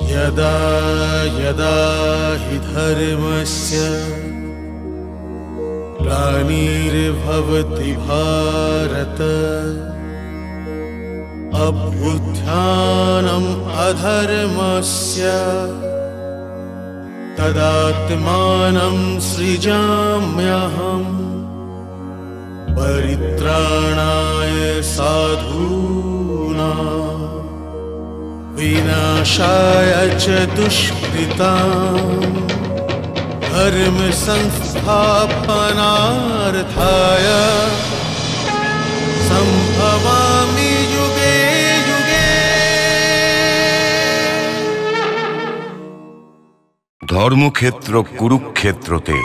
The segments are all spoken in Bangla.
यदा यदा हि धर्मस्य ग्लानिर्भवति भारत अभ्युत्थानम् अधर्मस्य तदात्मानं सृजाम्यहम् परित्राणाय साधूनां विनाशाय च दुष्कृतां धर्म संस्थापनार्थाय संभवामि युगे युगे। ধর্মক্ষেত্র কুরুক্ষেত্রতে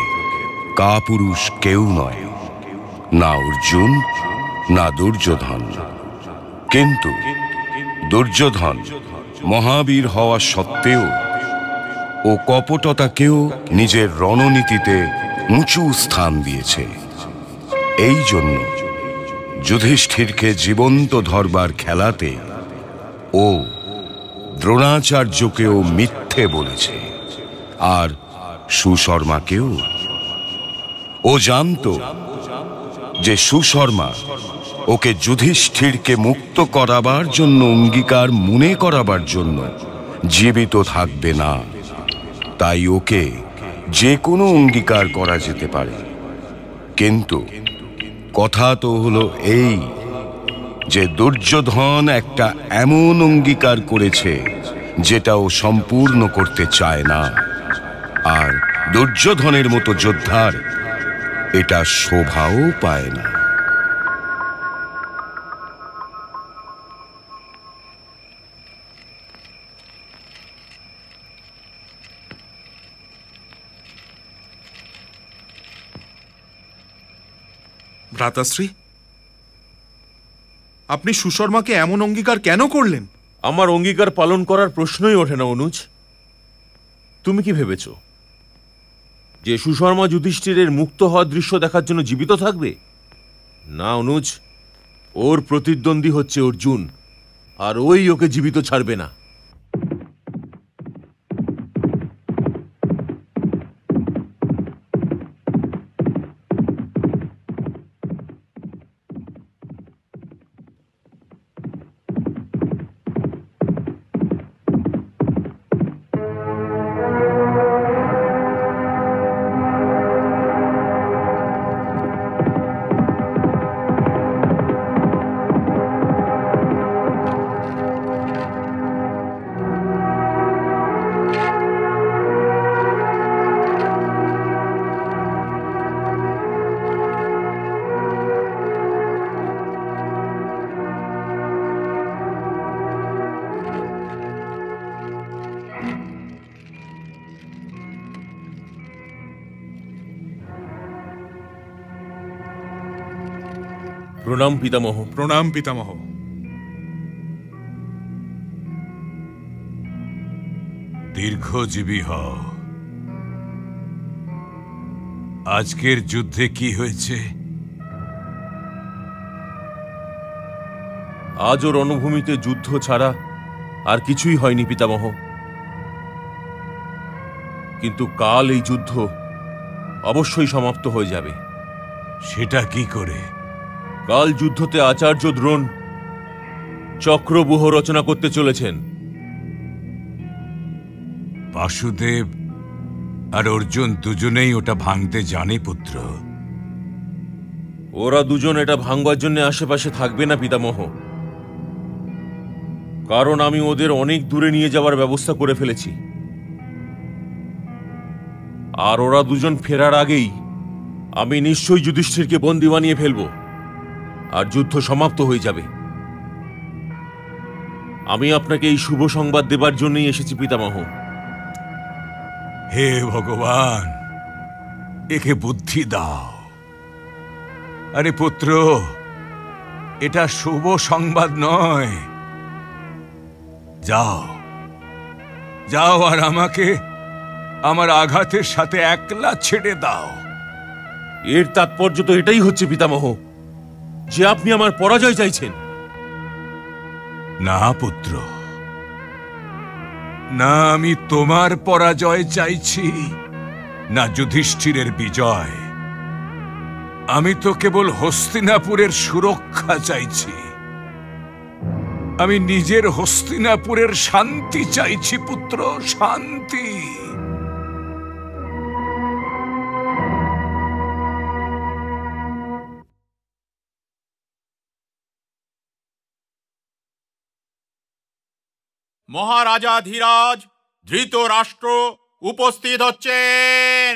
কাপুরুষ কেউ নয়, না অর্জুন না দুর্যোধন। কিন্তু দুর্যোধন মহাবীর হওয়া সত্ত্বেও ও কপটতাকেও নিজের রণনীতিতে উঁচু স্থান দিয়েছে। এই জন্য যুধিষ্ঠিরকে জীবন্ত ধরবার খেলাতে ও দ্রোণাচার্যকেও মিথ্যে বলেছে, আর সুশর্মাকেও। ও জানত যে সুশর্মা ওকে যুধিষ্ঠিরকে মুক্ত করাবার জন্য অঙ্গীকার মনে করাবার জন্য জীবিত থাকবে না, তাই ওকে যে কোনো অঙ্গীকার করা যেতে পারে। কিন্তু কথা তো হলো এই যে দুর্যোধন একটা এমন অঙ্গীকার করেছে যেটা ও সম্পূর্ণ করতে চায় না, আর দুর্যোধনের মতো যোদ্ধার এটা শোভাও পায় না। ভ্রাতাশ্রী, আপনি সুশর্মাকে এমন অঙ্গীকার কেন করলেন? আমার অঙ্গীকার পালন করার প্রশ্নই ওঠে না অনুজ। তুমি কি ভেবেছ যে সুশর্মা যুধিষ্ঠিরের মুক্ত হওয়ার দৃশ্য দেখার জন্য জীবিত থাকবে? না অনুজ, ওর প্রতিদ্বন্দ্বী হচ্ছে অর্জুন, আর ওই ওকে জীবিত ছাড়বে না। প্রণাম পিতামহ। প্রণাম পিতামহ। দীর্ঘজীবী হও। আজকের যুদ্ধে কি হয়েছে? আজও রণভূমিতে যুদ্ধ ছাড়া আর কিছুই হয়নি পিতামহ, কিন্তু কাল এই যুদ্ধ অবশ্যই সমাপ্ত হয়ে যাবে। সেটা কি করে? কাল যুদ্ধতে আচার্য দ্রোণ চক্রব্যূহ রচনা করতে চলেছেন। বাসুদেব আর অর্জুন দুজনেই ওটা ভাঙতে জানে পুত্র। ওরা দুজন এটা ভাঙবার জন্য আশেপাশে থাকবে না পিতামহ, কারণ আমি ওদের অনেক দূরে নিয়ে যাওয়ার ব্যবস্থা করে ফেলেছি। আর ওরা দুজন ফেরার আগেই আমি নিশ্চয়ই যুধিষ্ঠিরকে বন্দী বানিয়ে ফেলব, আর যুদ্ধ সমাপ্ত হয়ে যাবে। আমি আপনাকে এই শুভ সংবাদ দেবার জন্যই এসেছি পিতামহ। হে ভগবান, একে বুদ্ধি দাও। আরে পুত্র, এটা শুভ সংবাদ নয়। যাও যাও, আর আমাকে আমার আঘাতের সাথে একলা ছেড়ে দাও। এর তাৎপর্য তো এটাই হচ্ছে পিতামহ যে আপনি আমার পরাজয় চাইছেন। না পুত্র, না, আমি তোমার পরাজয় চাইছি, না যুধিষ্ঠিরের বিজয়। আমি তো কেবল হস্তিনাপুরের সুরক্ষা চাইছি। আমি নিজের হস্তিনাপুরের শান্তি চাইছি পুত্র, শান্তি। মহারাজা ধীরাজ, ধৃতরাষ্ট্র উপস্থিত হচ্ছেন।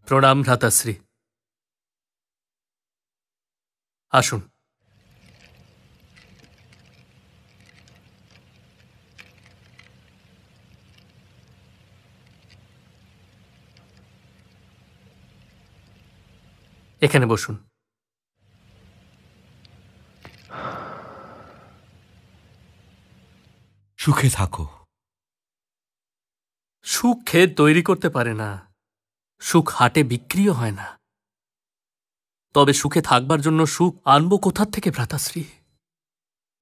প্রণাম ভ্রাতাশ্রী, আসুন। এখানে বসুন। সুখে থাকো। সুখ খেয়ে তৈরি করতে পারে না, সুখ হাটে বিক্রিও হয় না। তবে সুখে থাকবার জন্য সুখ আনবো কোথার থেকে ভ্রাতাশ্রী?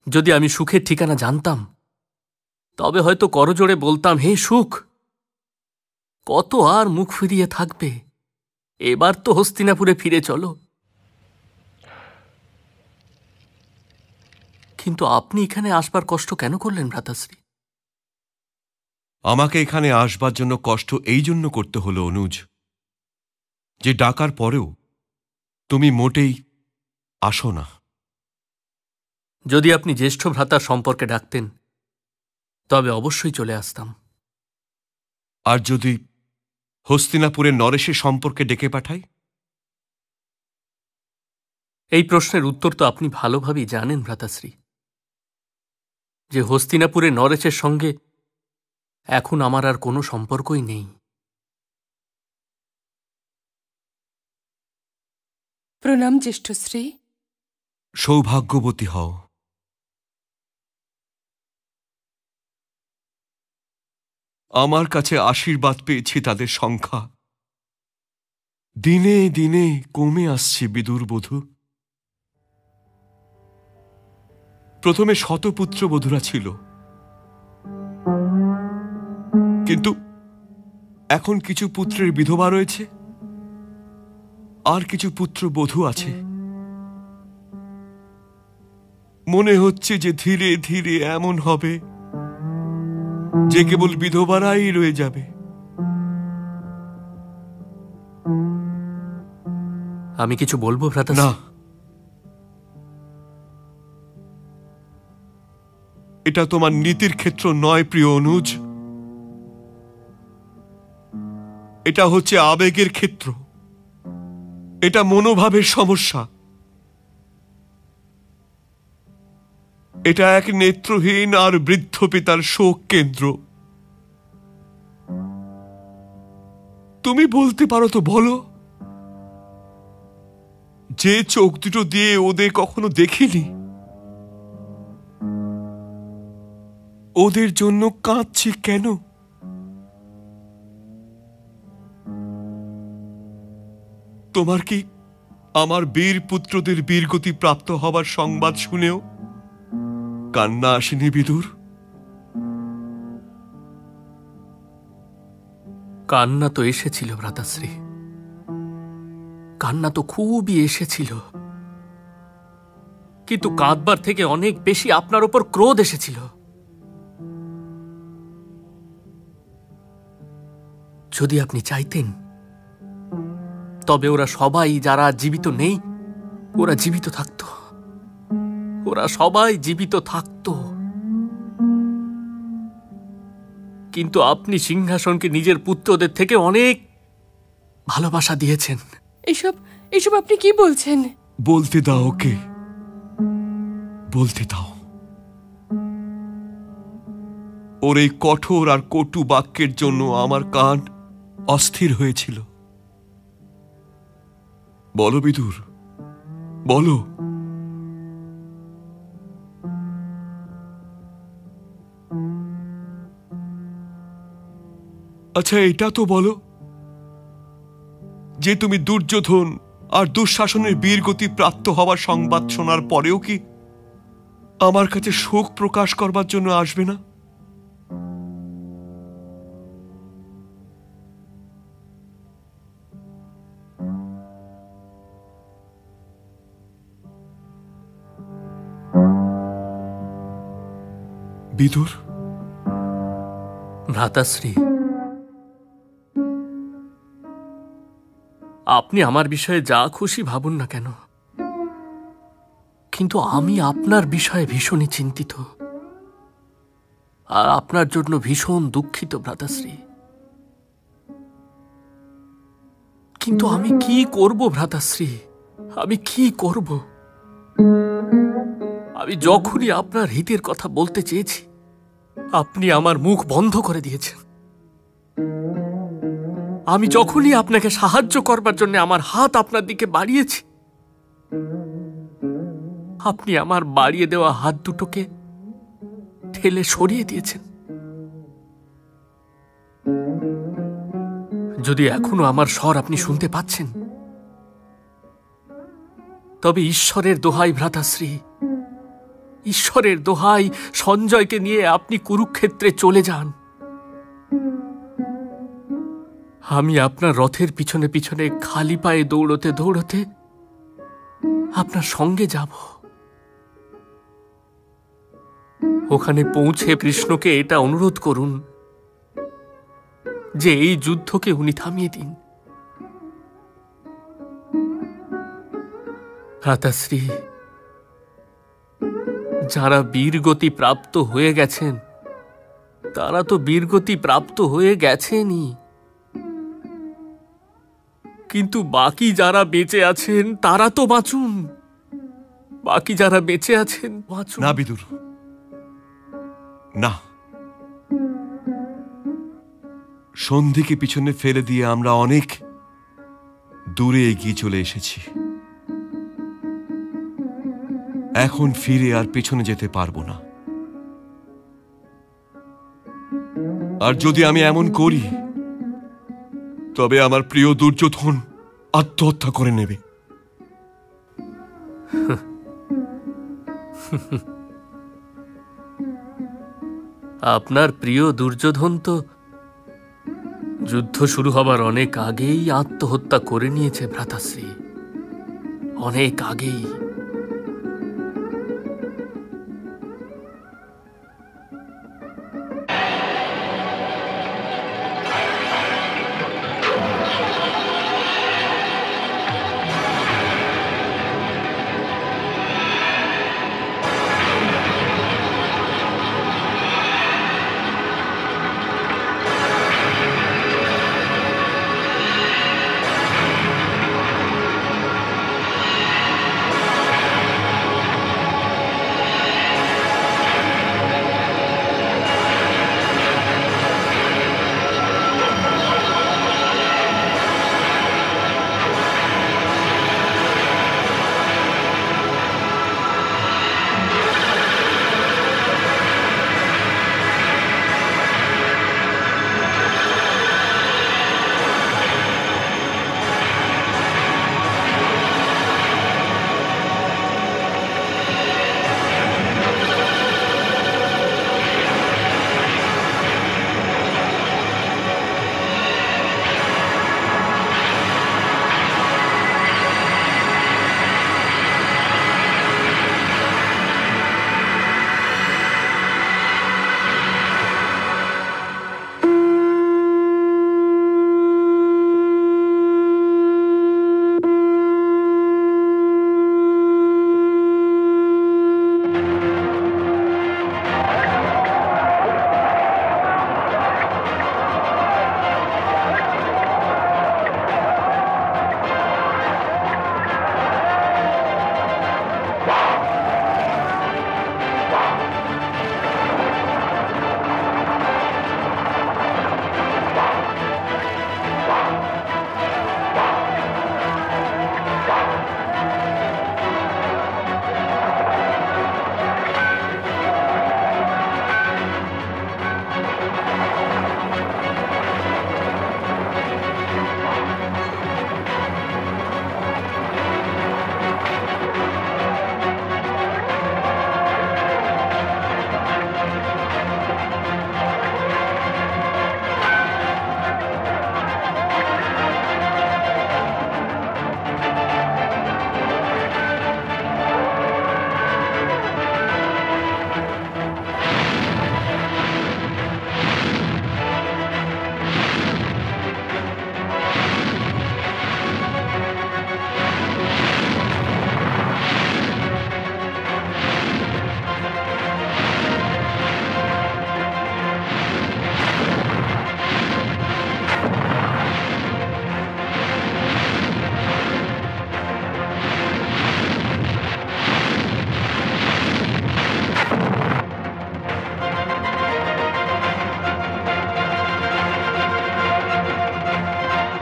যদি আমি সুখের ঠিকানা জানতাম তবে হয়তো করজোড়ে বলতাম, হে সুখ, কত আর মুখ ফিরিয়ে থাকবে, এবার তো হস্তিনাপুরে ফিরে চলো। কিন্তু আপনি এখানে আসবার কষ্ট কেন করলেন ভ্রাতাশ্রী? আমাকে এখানে আসবার জন্য কষ্ট এই জন্য করতে হলো অনুজ, যে ডাকার পরেও তুমি মোটেই আসো না। যদি আপনি জ্যেষ্ঠ ভ্রাতার সম্পর্কে ডাকতেন তবে অবশ্যই চলে আসতাম। আর যদি হস্তিনাপুরের নরেশের সম্পর্কে ডেকে পাঠাই? এই প্রশ্নের উত্তর তো আপনি ভালোভাবেই জানেন ভ্রাতাশ্রী, যে হস্তিনাপুরের নরেশের সঙ্গে এখন আমার আর কোনো সম্পর্কই নেই। প্রণাম জ্যেষ্ঠশ্রী। সৌভাগ্যবতী হও। আমার কাছে আশীর্বাদ পেয়েছি তাদের সংখ্যা দিনে দিনে কমে আসছে বিদুর বধূ। প্রথমে শতপুত্র বধূরা ছিল, কিন্তু এখন কিছু পুত্রের বিধবা রয়েছে, আর কিছু পুত্র বধূ আছে। মনে হচ্ছে যে ধীরে ধীরে এমন হবে যে কেবল বিধবারাই রয়ে যাবে। আমি কিছু বলবো ভ্রাতাশ্রী? না, এটা তোমার নীতির ক্ষেত্র নয় প্রিয় অনুজ, এটা হচ্ছে আবেগের ক্ষেত্র, এটা মনোভাবের সমস্যা। এটা এক নেত্রহীন আর বৃদ্ধ পিতার শোক কেন্দ্র। তুমি বলতে পারো তো বলো, যে চোখ দুটো দিয়ে ওদের কখনো দেখিনি, ওদের জন্য কাঁদছি কেন? তোমার কি আমার বীর পুত্রদের বীরগতি প্রাপ্ত হবার সংবাদ শুনেও কান্না আসেনি বিদুর? কান্না তো এসেছিল ভ্রাতাশ্রী, কান্না তো খুবই এসেছিল, কিন্তু কাঁদবার থেকে অনেক বেশি আপনার উপর ক্রোধ এসেছিল। যদি আপনি চাইতেন তবে ওরা সবাই যারা জীবিত নেই, ওরা জীবিত থাকতো, ওরা সবাই জীবিত থাকতো। কিন্তু আপনি সিংহাসনকে নিজের পুত্রদের থেকে অনেক ভালোবাসা দিয়েছেন। এসব এসব আপনি কি বলছেন? বলতে দাও ওকে, বলতে দাও। ওর এই কঠোর আর কটু বাক্যের জন্য আমার কান অস্থির হয়েছিল। বলো বিদুর, বলো। আচ্ছা, এটা তো বলো যে তুমি দুর্যোধন আর দুঃশাসনের বীরগতি প্রাপ্ত হওয়ার সংবাদ শোনার পরেও কি আমার কাছে শোক প্রকাশ করবার জন্য আসবে না? বিদুর, ভ্রাতাশ্রী, আপনি আমার বিষয়ে যা খুশি ভাবুন না কেন, কিন্তু আমি আপনার বিষয়ে ভীষণই চিন্তিত আর আপনার জন্য ভীষণ দুঃখিত ভ্রাতাশ্রী। কিন্তু আমি কি করব ভ্রাতাশ্রী, আমি কি করব? আমি যখনই আপনার হিতের কথা বলতে চেয়েছি, আপনি আমার মুখ বন্ধ করে দিয়েছেন। আমি যখনই আপনাকে সাহায্য করবার জন্য আমার হাত আপনার দিকে বাড়িয়েছি, আপনি আমার বাড়িয়ে দেওয়া হাত দুটোকে ঠেলে সরিয়ে দিয়েছেন। যদি এখনো আমার স্বর আপনি শুনতে পাচ্ছেন, তবে ঈশ্বরের দোহাই ভ্রাতাশ্রী, ঈশ্বরের দোহাই, সঞ্জয়কে নিয়ে আপনি কুরুক্ষেত্রে চলে যান। আমি আপনার রথের পিছনে পিছনে খালি পায়ে দৌড়তে দৌড়তে আপনার সঙ্গে যাব। ওখানে পৌঁছে কৃষ্ণকে এটা অনুরোধ করুন যে এই যুদ্ধকে উনি থামিয়ে দিন। ভ্রাতাশ্রী, যারা বীরগতি প্রাপ্ত হয়ে গেছেন তারা তো বীরগতি প্রাপ্ত হয়ে গেছেনই, কিন্তু বাকি যারা বেঁচে আছেন তারা তো বাঁচুন। বাকি যারা বেঁচে আছেন বাঁচুন। না বিদুর, না। সন্ধিকে পিছনে ফেলে দিয়ে আমরা অনেক দূরে এগিয়ে চলে এসেছি। এখন ফিরে আর পেছনে যেতে পারবো না। আর যদি আমি এমন করি, তবে আমার প্রিয় দুর্যোধন আত্মহত্যা করে নেবে। আপনার প্রিয় দুর্যোধন তো যুদ্ধ শুরু হবার অনেক আগেই আত্মহত্যা করে নিয়েছে ভ্রাতাশ্রী, অনেক আগেই।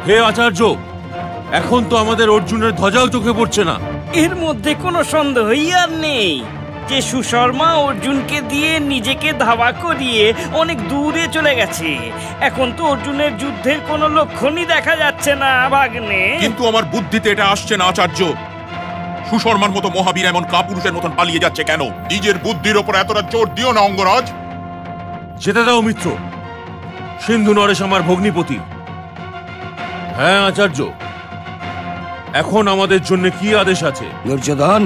হে আচার্য, এখন তো আমাদের অর্জুনের ধ্বজাও চোখে পড়ছে না। এর মধ্যে কোনো সন্দেহই আর নেই যে সুশর্মা অর্জুনকে দিয়ে নিজেকে ধাওয়া করিয়ে অনেক দূরে চলে গেছে। এখন তো অর্জুনের যুদ্ধের কোনো লক্ষণই দেখা যাচ্ছে না ভাগ্নে। কিন্তু আমার বুদ্ধিতে এটা আসছে না আচার্য। সুশর্মার মতো মহাবীর এমন কাপুরুষের মতন পালিয়ে যাচ্ছে কেন? নিজের বুদ্ধির ওপর এতটা জোর দিও না অঙ্গরাজ। যেতে দাও মিত্র, সিন্ধু নরেশ আমার ভগ্নিপতি। হ্যাঁ আচার্য, এখন আমাদের জন্য কি আদেশ আছে? দুর্যোধন,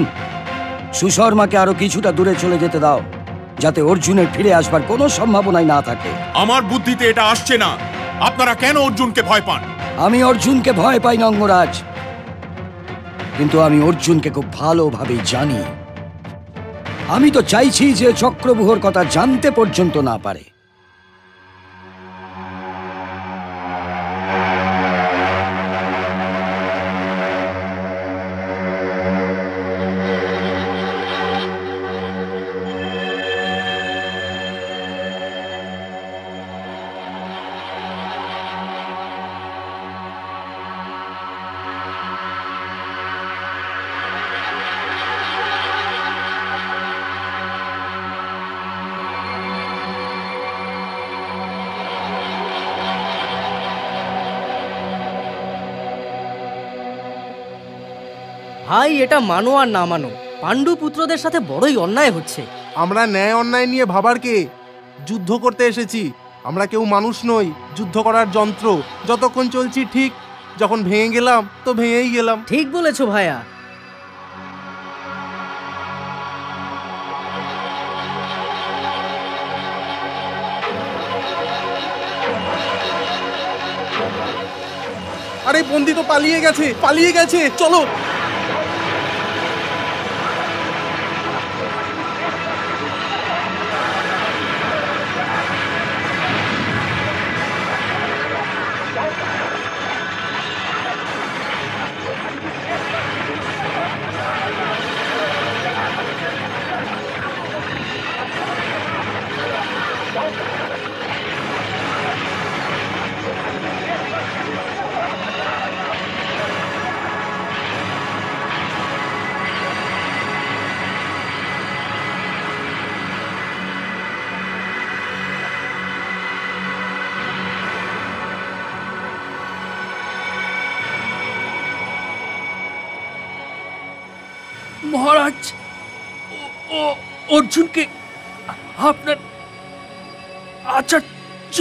সুশর্মাকে আরো কিছুটা দূরে চলে যেতে দাও, যাতে অর্জুনের ফিরে আসবার কোনো সম্ভাবনাই না থাকে। আমার বুদ্ধিতে এটা আসছে না। আপনারা কেন অর্জুনকে ভয় পান? আমি অর্জুনকে ভয় পাই না অঙ্গরাজ, কিন্তু আমি অর্জুনকে খুব ভালোভাবে জানি। আমি তো চাইছি যে চক্রব্যূহর কথা জানতে পর্যন্ত না পারে। ভাই, এটা মানো আর না মানো, পাণ্ডু পুত্রদের সাথে বড়ই অন্যায় হচ্ছে। আমরা ন্যায় অন্যায় নিয়ে ভাবার কে? যুদ্ধ করতে এসেছি। আমরা কেউ মানুষ নই, যুদ্ধ করার যন্ত্র। যতক্ষণ চলছি ঠিক, যখন ভেঙে গেলাম তো ভেঙেই গেলাম। ঠিক বলেছো ভাইয়া। আরে বন্দি তো পালিয়ে গেছে, পালিয়ে গেছে, চলো। মহারাজ, অর্জুনকে আপনার আচার্য।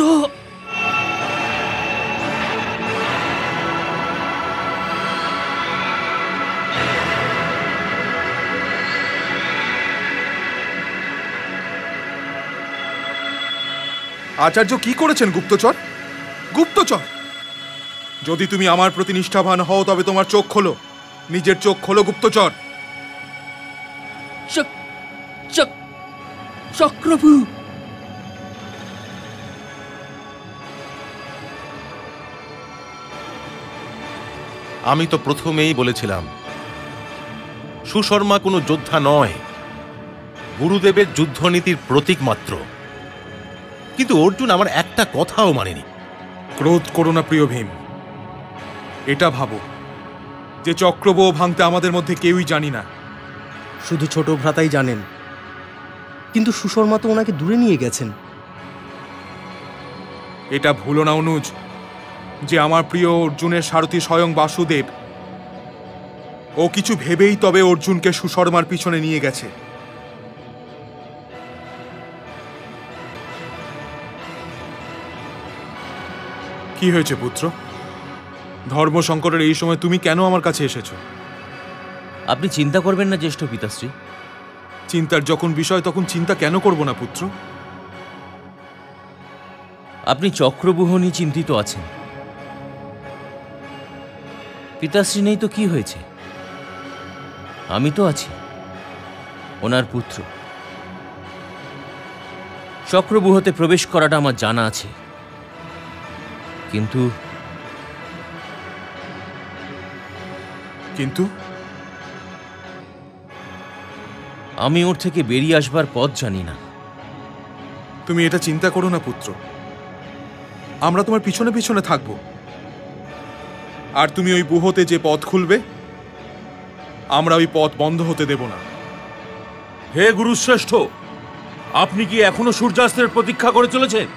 আচার্য কি করেছেন গুপ্তচর? গুপ্তচর! যদি তুমি আমার প্রতি নিষ্ঠাবান হও তবে তোমার চোখ খোলো, নিজের চোখ খোলো গুপ্তচর। চক্রভূ, আমি তো প্রথমেই বলেছিলাম সুশর্মা কোনো যোদ্ধা নয়, গুরুদেবের যুদ্ধনীতির প্রতীক মাত্র। কিন্তু অর্জুন আমার একটা কথাও মানেনি। ক্রোধ করো না প্রিয় ভীম। এটা ভাবো যে চক্রব্যূহ ভাঙতে আমাদের মধ্যে কেউই জানি না। শুধু ছোট ভ্রাতাই জানেন, কিন্তু সুশর্মা তো ওনাকে দূরে নিয়ে গেছেন। এটা ভুলো না অনুজ যে আমার প্রিয় অর্জুনের সারথি স্বয়ং বাসুদেব। ও কিছু ভেবেই তবে অর্জুনকে সুশর্মার পিছনে নিয়ে গেছে। কি হয়েছে পুত্র? ধর্ম সংকটের এই সময় তুমি কেন আমার কাছে এসেছো? আপনি চিন্তা করবেন না জ্যেষ্ঠ পিতাশ্রী। চিন্তার যখন বিষয় তখন চিন্তা কেন করব না পুত্র? আপনি চক্রব্যূহ নিয়ে চিন্তিত আছেন। পিতাশ্রী নেই তো কি হয়েছে? আমি তো আছি, ওনার পুত্র। চক্রব্যূহতে প্রবেশ করাটা আমার জানা আছে, কিন্তু কিন্তু আমি ওর থেকে বেরিয়ে আসবার পথ জানি না। তুমি এটা চিন্তা করো না পুত্র, আমরা তোমার পিছনে পিছনে থাকবো। আর তুমি ওই গুহতে যে পথ খুলবে, আমরা ওই পথ বন্ধ হতে দেব না। হে গুরুশ্রেষ্ঠ, আপনি কি এখনো সূর্যাস্তের প্রতীক্ষা করে চলেছেন?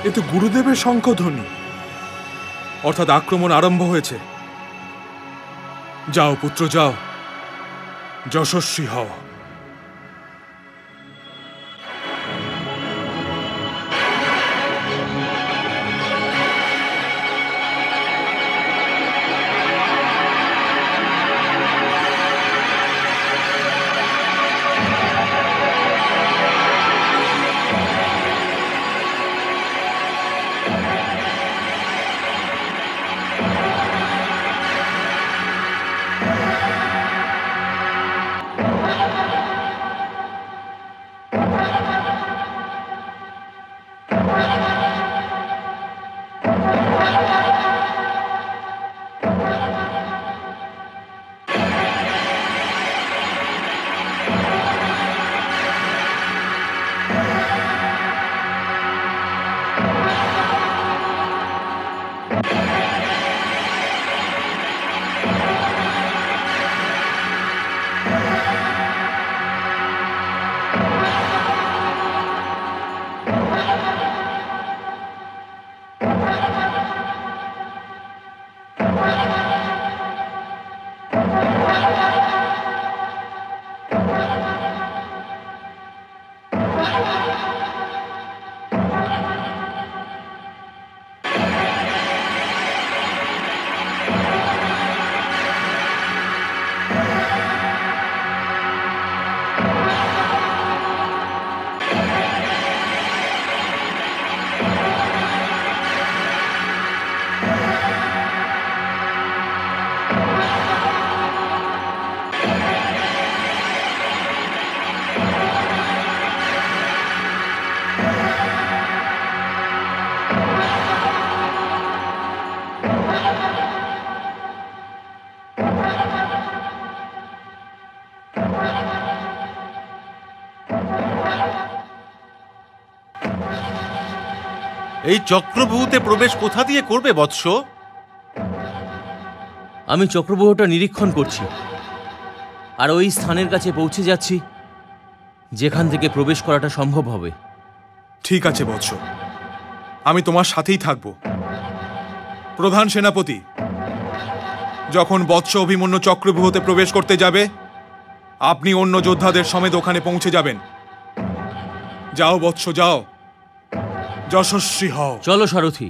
এ তো গুরুদেবের শঙ্খধ্বনি, অর্থাৎ আক্রমণ আরম্ভ হয়েছে। যাও পুত্র, যাও, যশস্বী হও। এই চক্রব্যূহতে প্রবেশ কোথা দিয়ে করবে বৎস? আমি চক্রব্যূহটা নিরীক্ষণ করছি, আর ওই স্থানের কাছে পৌঁছে যাচ্ছি যেখান থেকে প্রবেশ করাটা সম্ভব হবে। ঠিক আছে বৎস, আমি তোমার সাথেই থাকব। প্রধান সেনাপতি, যখন বৎস অভিমন্যু চক্রব্যূহতে প্রবেশ করতে যাবে, আপনি অন্য যোদ্ধাদের সমেত ওখানে পৌঁছে যাবেন। যাও বৎস, যাও, যশস্বী হও। চলো সারথি।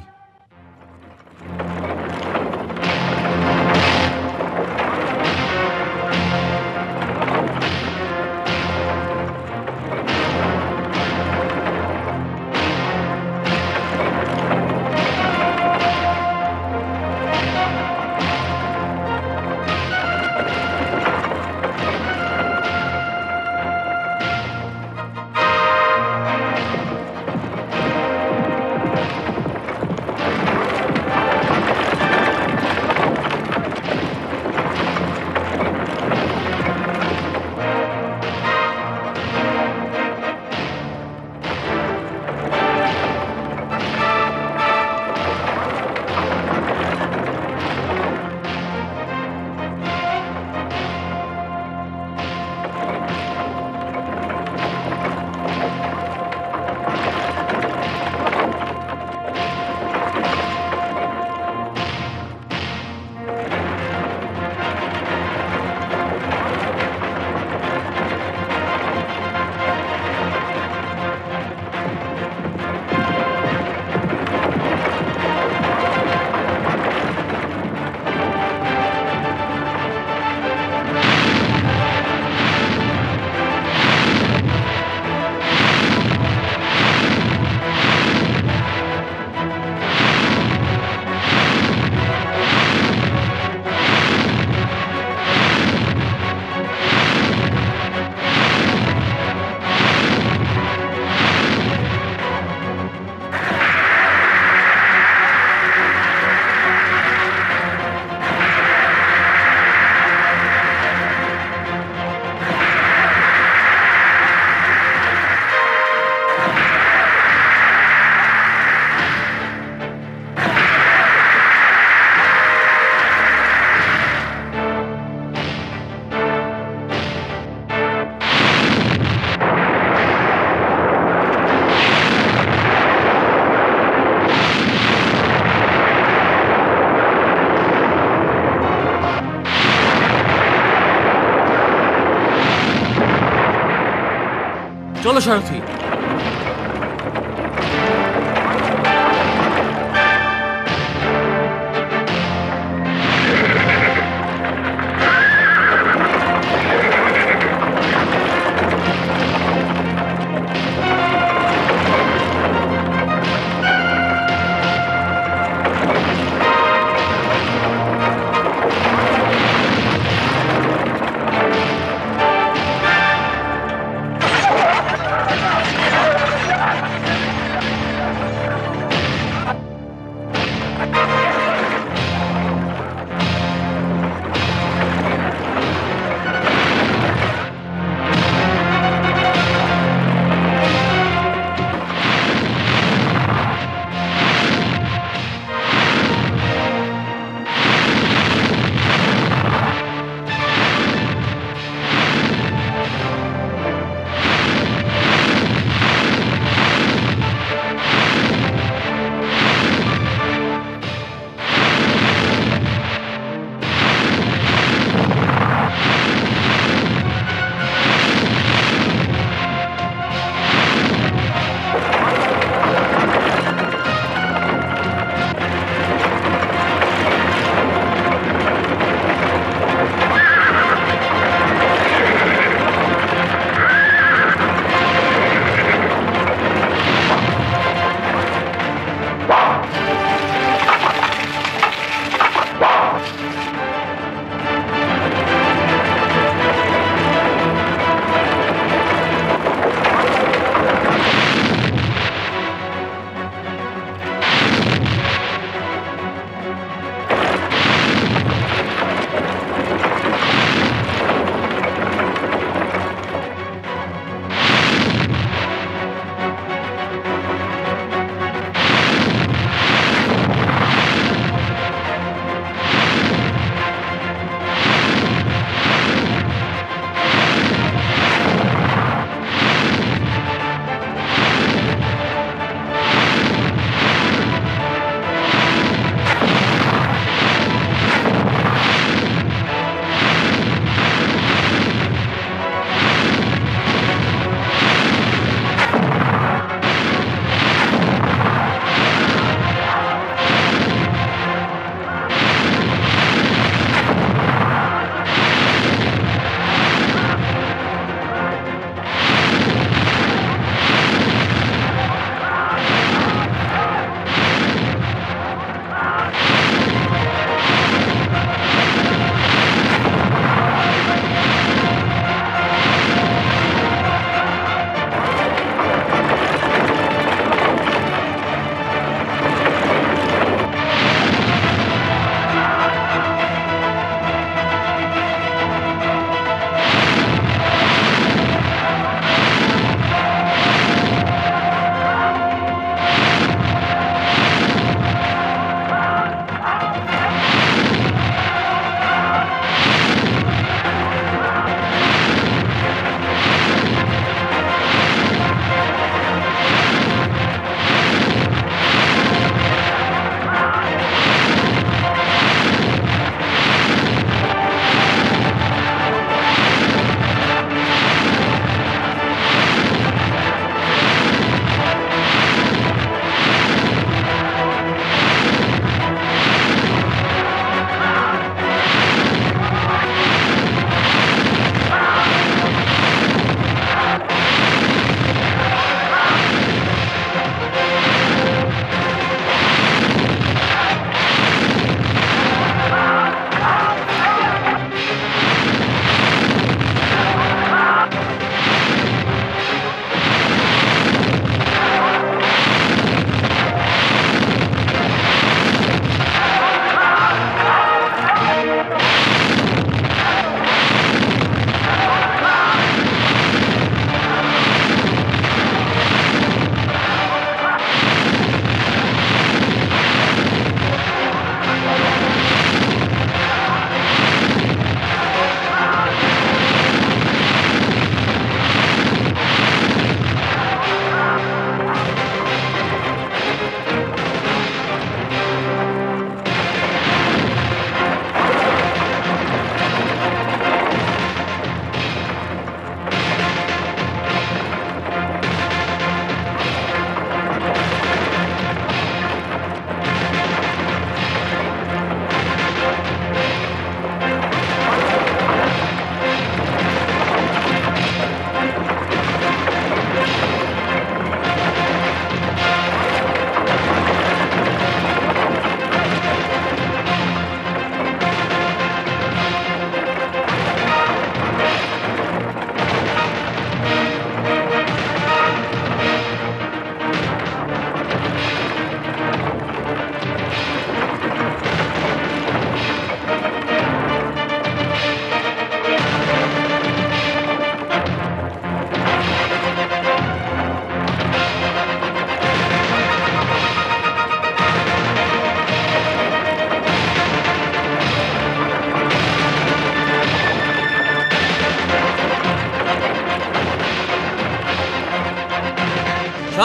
চলো সারথি।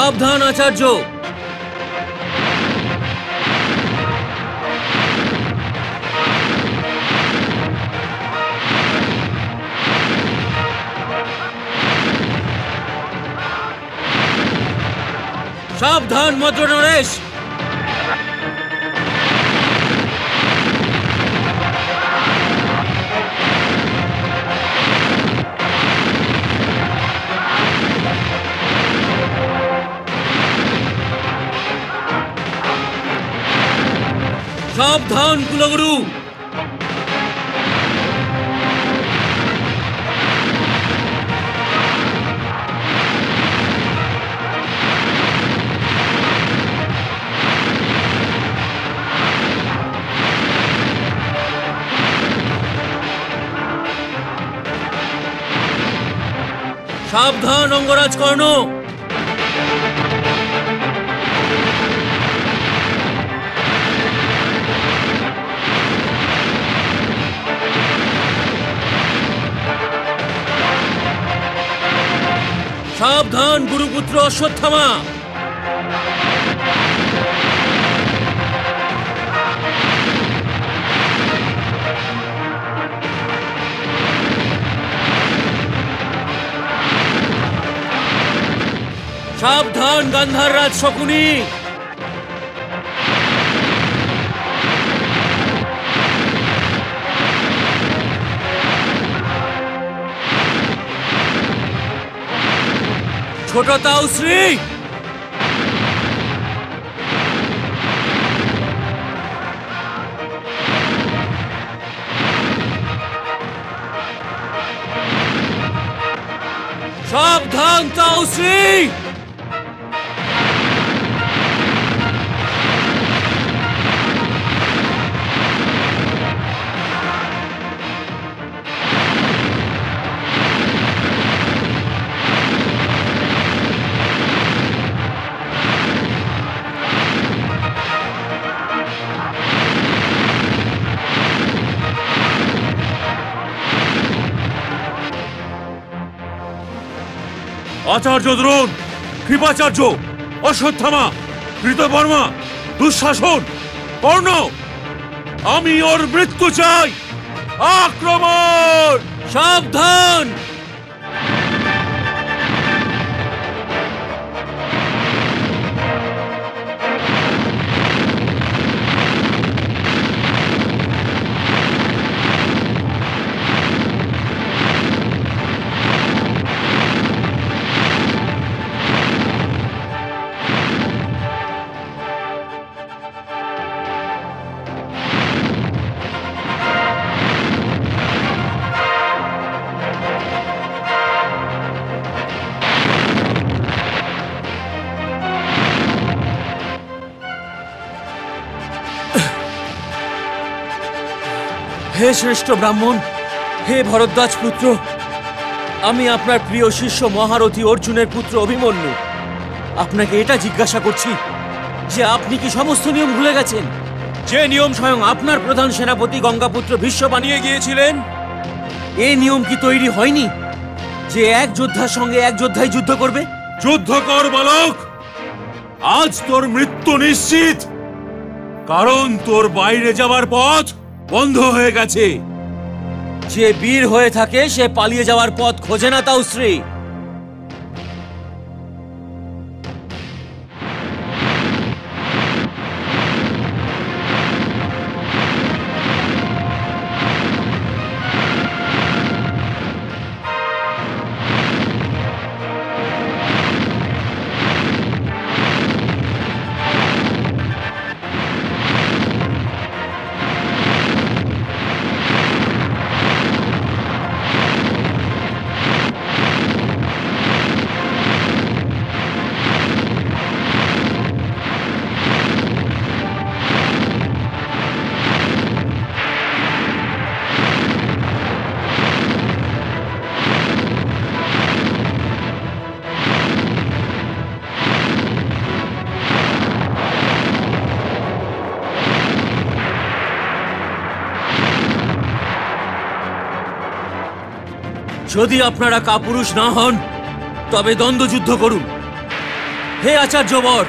সাবধান আচার্য। সাবধান মদ্র নরেশ। সাবধান কুলগুরু। সাবধান অঙ্গরাজ কর্ণ। সাবধান গুরুপুত্র অশ্বত্থামা। সাবধান গান্ধাররাজ শকুনি। ছোট তাউশ্রী। সাবধান তাউশ্রী। আচার্য দ্রোণ, কৃপাচার্য, অশ্বত্থামা, কৃতবর্মা, দুঃশাসন, কর্ণ, আমি ওর মৃত্যু চাই। আক্রমণ! সাবধান! হে শ্রেষ্ঠ ব্রাহ্মণ, হে ভরদ্বাজ পুত্র, আমি আপনার প্রিয় শিষ্য মহারথী অর্জুনের পুত্র অভিমন্যু। আপনাকে এটা জিজ্ঞাসা করছি যে আপনি কি সমস্ত নিয়ম ভুলে গেছেন? যে নিয়ম স্বয়ং আপনার প্রধান সেনাপতি গঙ্গাপুত্র ভীষ্ম বানিয়ে গিয়েছিলেন? এই নিয়ম কি তৈরি হয়নি যে এক যোদ্ধার সঙ্গে এক যোদ্ধাই যুদ্ধ করবে? যুদ্ধ কর বালক, আজ তোর মৃত্যু নিশ্চিত, কারণ তোর বাইরে যাবার পথ বন্ধ হয়ে গেছে। যে বীর হয়ে থাকে সে পালিয়ে যাওয়ার পথ খোঁজে না তাউশ্রী। যদি আপনারা কাপুরুষ না হন তবে দ্বন্দ্বযুদ্ধ করুন। হে আচার্যবর,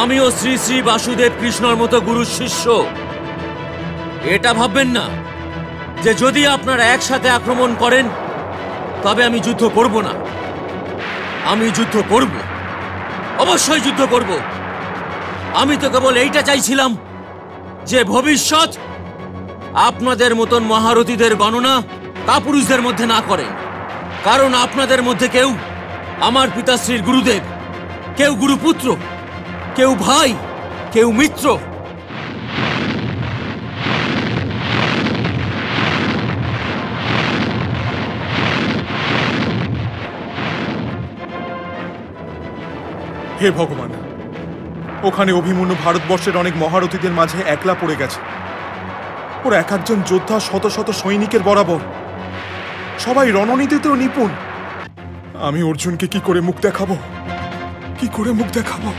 আমিও শ্রী শ্রী বাসুদেব কৃষ্ণর মতো গুরুর শিষ্য। এটা ভাববেন না যে যদি আপনারা একসাথে আক্রমণ করেন তবে আমি যুদ্ধ করব না। আমি যুদ্ধ করব, অবশ্যই যুদ্ধ করব। আমি তো কেবল এইটা চাইছিলাম যে ভবিষ্যৎ আপনাদের মতন মহারথীদের গণনা কাপুরুষদের মধ্যে না করেন, কারণ আপনাদের মধ্যে কেউ আমার পিতাশ্রীর গুরুদেব, কেউ গুরুপুত্র, কেউ ভাই, কেউ মিত্র। হে ভগবান, ওখানে অভিমন্যু ভারতবর্ষের অনেক মহারথীদের মাঝে একলা পড়ে গেছে। ওর এক একজন যোদ্ধা শত শত সৈনিকের বরাবর, সবাই রণনীতিতেও নিপুণ। আমি অর্জুনকে কি করে মুখ দেখাবো, কি করে মুখ দেখাবো?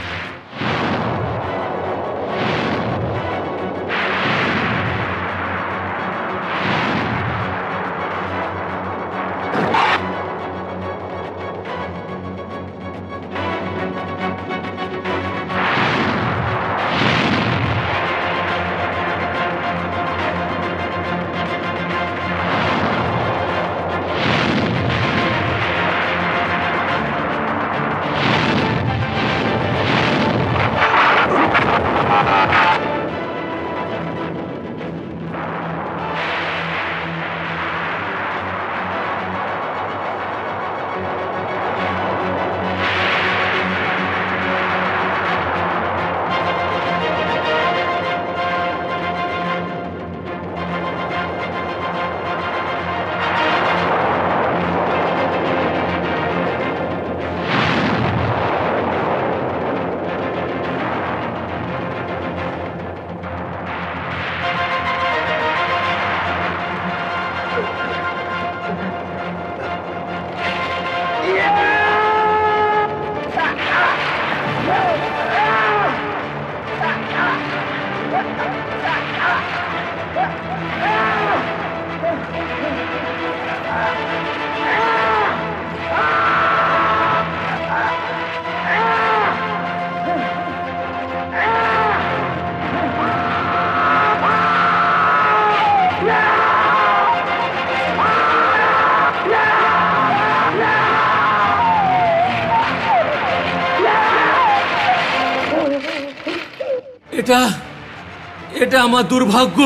এটা আমার দুর্ভাগ্য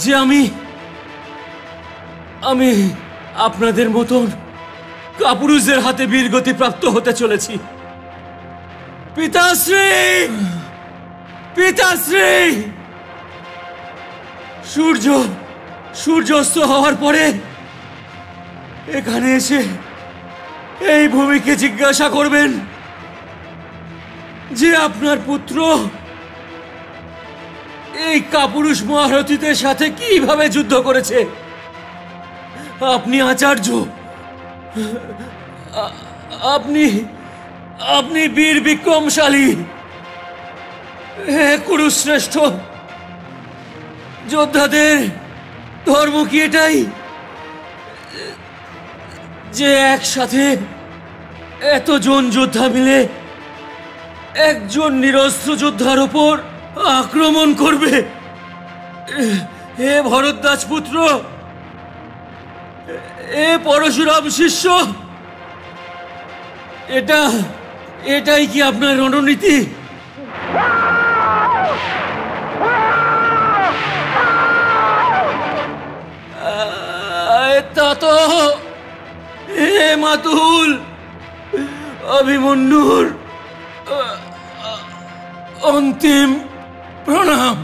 যে আমি আপনাদের মতন কাপুরুষদের হাতে বীরগতি প্রাপ্ত হতে চলেছি। পিতাশ্রী, পিতাশ্রী! সূর্যাস্ত হওয়ার পরে এখানে এসে এই ভূমিকে জিজ্ঞাসা করবেন যে আপনার পুত্র এই কাপুরুষ মহারথীদের সাথে কিভাবে যুদ্ধ করেছে। আপনি আচার্য, আপনি বীর বিক্রমশালী। হে কুরুশ্রেষ্ঠ, যোদ্ধাদের ধর্ম কি এটাই যে একসাথে এতজন যোদ্ধা মিলে একজন নিরস্ত্র যোদ্ধার উপর আক্রমণ করবে? হে ভরদ্বাজ পুত্র, এ পরশুরাম শিষ্য, এটাই কি আপনার রণনীতি? তো হে মাতুল, অভিমন্যুর অন্তিম প্রণাম।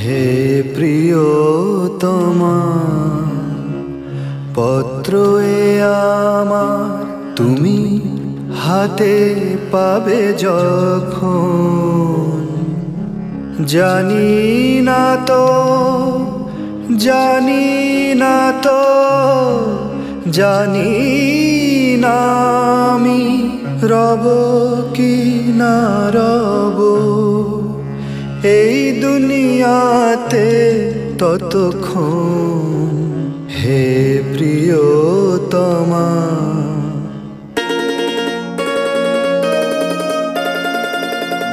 হে প্রিয়তমা, পত্র এ আমার তুমি হাতে পাবে যখন, জানি না তো জানি না আমি রব কি না রব এই দুনিয়াতে ততক্ষণ হে প্রিয়তমা।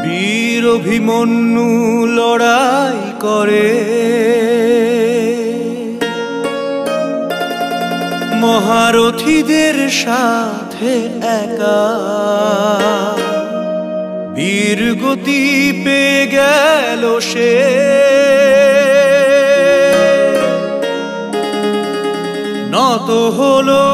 বীর অভিমন্যু লড়াই করে মহারথীদের সাথে একা, বীর গতি পেয়ে গেল সে নত হলো